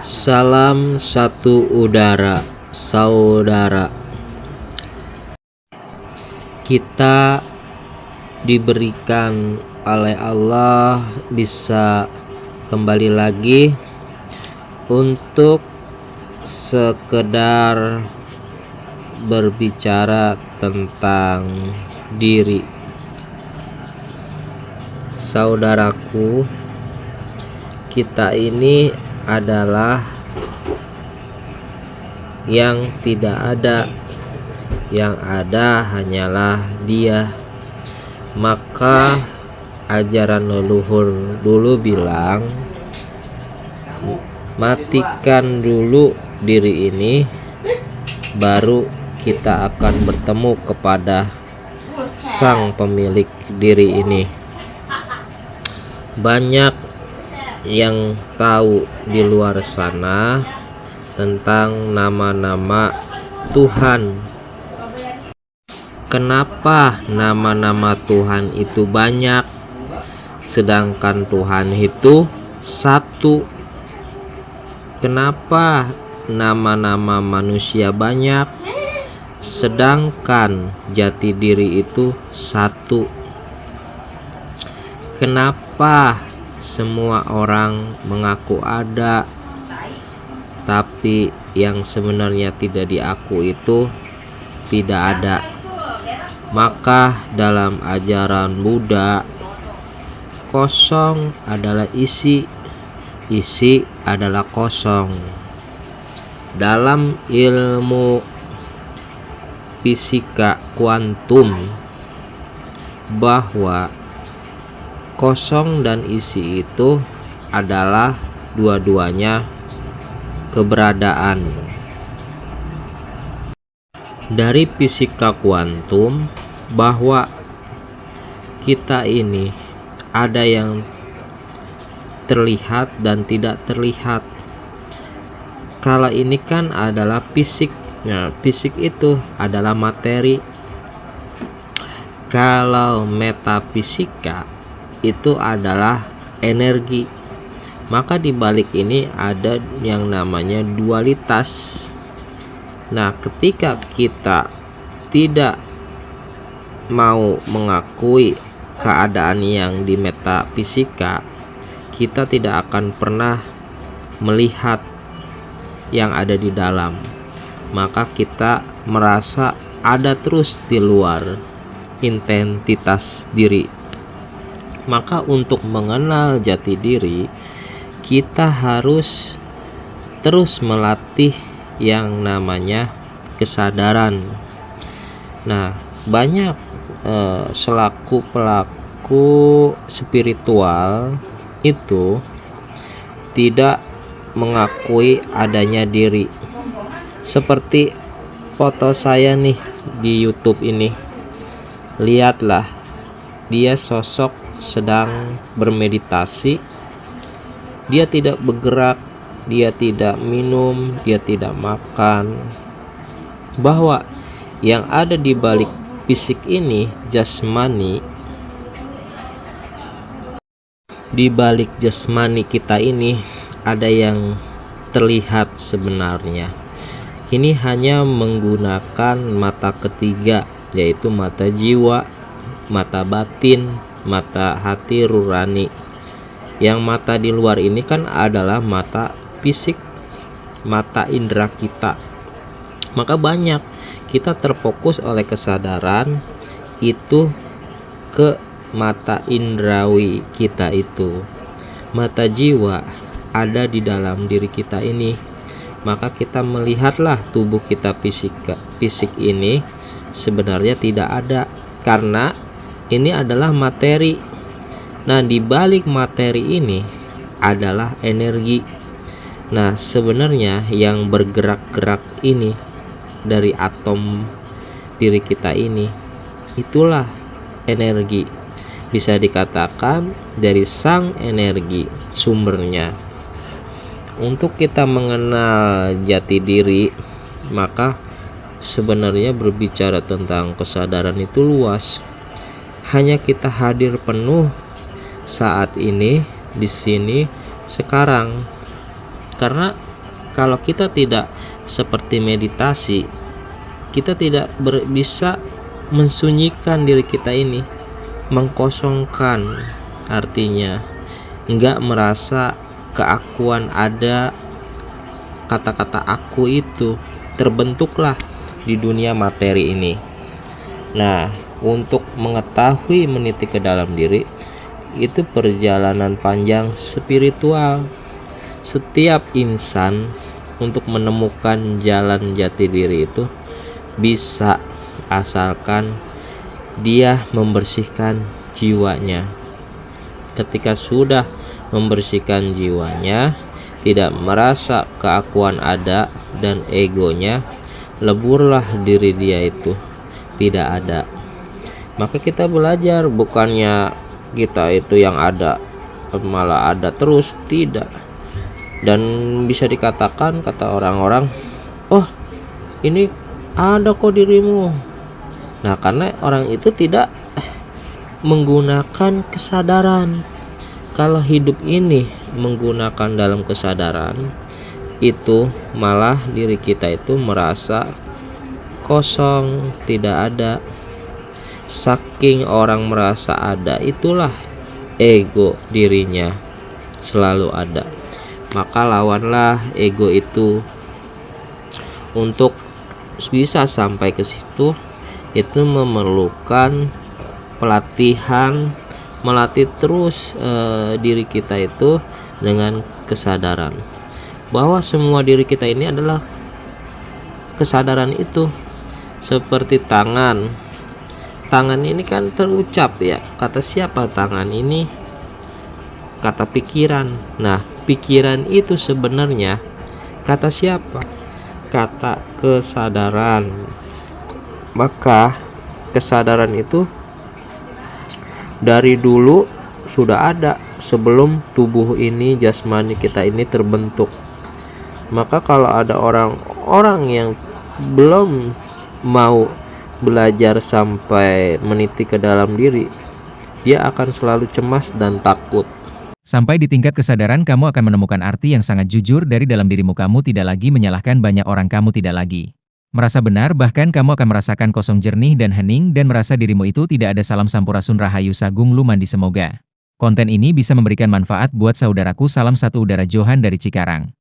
Salam satu udara, saudara. Kita diberikan oleh Allah bisa kembali lagi untuk sekedar berbicara tentang diri. Saudaraku, kita ini adalah yang tidak ada, yang ada hanyalah Dia. Maka ajaran leluhur dulu bilang, matikan dulu diri ini, baru kita akan bertemu kepada sang pemilik diri ini. Banyak yang tahu di luar sana tentang nama-nama Tuhan. Kenapa nama-nama Tuhan itu banyak, sedangkan Tuhan itu satu? Kenapa nama-nama manusia banyak, sedangkan jati diri itu satu? Kenapa semua orang mengaku ada, tapi yang sebenarnya tidak diaku itu tidak ada? Maka dalam ajaran Buddha, kosong adalah isi, isi adalah kosong. Dalam ilmu fisika kuantum, bahwa kosong dan isi itu adalah dua-duanya keberadaan. Dari fisika kuantum, bahwa kita ini ada yang terlihat dan tidak terlihat. Kala ini kan adalah fisik. Nah, fisik itu adalah materi. Kalau metafisika itu adalah energi. Maka di balik ini ada yang namanya dualitas. Nah, ketika kita tidak mau mengakui keadaan yang di metafisika, kita tidak akan pernah melihat yang ada di dalam. Maka kita merasa ada terus di luar identitas diri. Maka untuk mengenal jati diri, kita harus terus melatih yang namanya kesadaran. Nah, banyak selaku pelaku spiritual itu tidak mengakui adanya diri. Seperti foto saya nih di YouTube ini. Lihatlah, dia sosok sedang bermeditasi. Dia tidak bergerak, dia tidak minum, dia tidak makan. Bahwa yang ada di balik fisik ini jasmani, di balik jasmani kita ini ada yang terlihat sebenarnya. Ini hanya menggunakan mata ketiga, yaitu mata jiwa, mata batin, mata hati nurani. Yang mata di luar ini kan adalah mata fisik, mata indera kita. Maka banyak kita terfokus oleh kesadaran itu ke mata indrawi kita itu. Mata jiwa ada di dalam diri kita ini. Maka kita melihatlah tubuh kita fisik ini sebenarnya tidak ada, karena ini adalah materi. Nah, di balik materi ini adalah energi. Nah, sebenarnya yang bergerak-gerak ini dari atom diri kita ini, itulah energi. Bisa dikatakan dari sang energi sumbernya. Untuk kita mengenal jati diri, maka sebenarnya berbicara tentang kesadaran itu luas. Hanya kita hadir penuh saat ini, di sini, sekarang. Karena Kalau kita tidak seperti meditasi, kita tidak bisa mensunyikan diri kita ini, mengkosongkan, artinya enggak merasa keakuan ada. Kata-kata aku itu terbentuklah di dunia materi ini. Nah, untuk mengetahui meniti ke dalam diri itu perjalanan panjang spiritual. Setiap insan untuk menemukan jalan jati diri itu bisa, asalkan dia membersihkan jiwanya. Ketika sudah membersihkan jiwanya, tidak merasa keakuan ada dan egonya, leburlah diri dia itu tidak ada. Maka kita belajar, bukannya kita itu yang ada malah ada terus, tidak. Dan bisa dikatakan, kata orang-orang, oh ini ada kok dirimu. Nah, karena orang itu tidak menggunakan kesadaran. Kalau hidup ini menggunakan dalam kesadaran, itu malah diri kita itu merasa kosong, tidak ada. Saking orang merasa ada, itulah ego dirinya selalu ada. Maka lawanlah ego itu. Untuk bisa sampai ke situ, itu memerlukan pelatihan, melatih terus diri kita itu dengan kesadaran bahwa semua diri kita ini adalah kesadaran itu. Seperti tangan ini kan terucap ya, kata siapa tangan ini? Kata pikiran. Nah, pikiran itu sebenarnya kata siapa? Kata kesadaran. Maka kesadaran itu dari dulu sudah ada, sebelum tubuh ini, jasmani kita ini terbentuk. Maka kalau ada orang-orang yang belum mau belajar sampai meniti ke dalam diri, dia akan selalu cemas dan takut. Sampai di tingkat kesadaran, kamu akan menemukan arti yang sangat jujur dari dalam dirimu. Kamu tidak lagi menyalahkan banyak orang, kamu tidak lagi merasa benar, bahkan kamu akan merasakan kosong, jernih, dan hening, dan merasa dirimu itu tidak ada. Salam Sampurasun Rahayu Sagung Lumandi. Semoga konten ini bisa memberikan manfaat buat saudaraku. Salam satu udara, Johan dari Cikarang.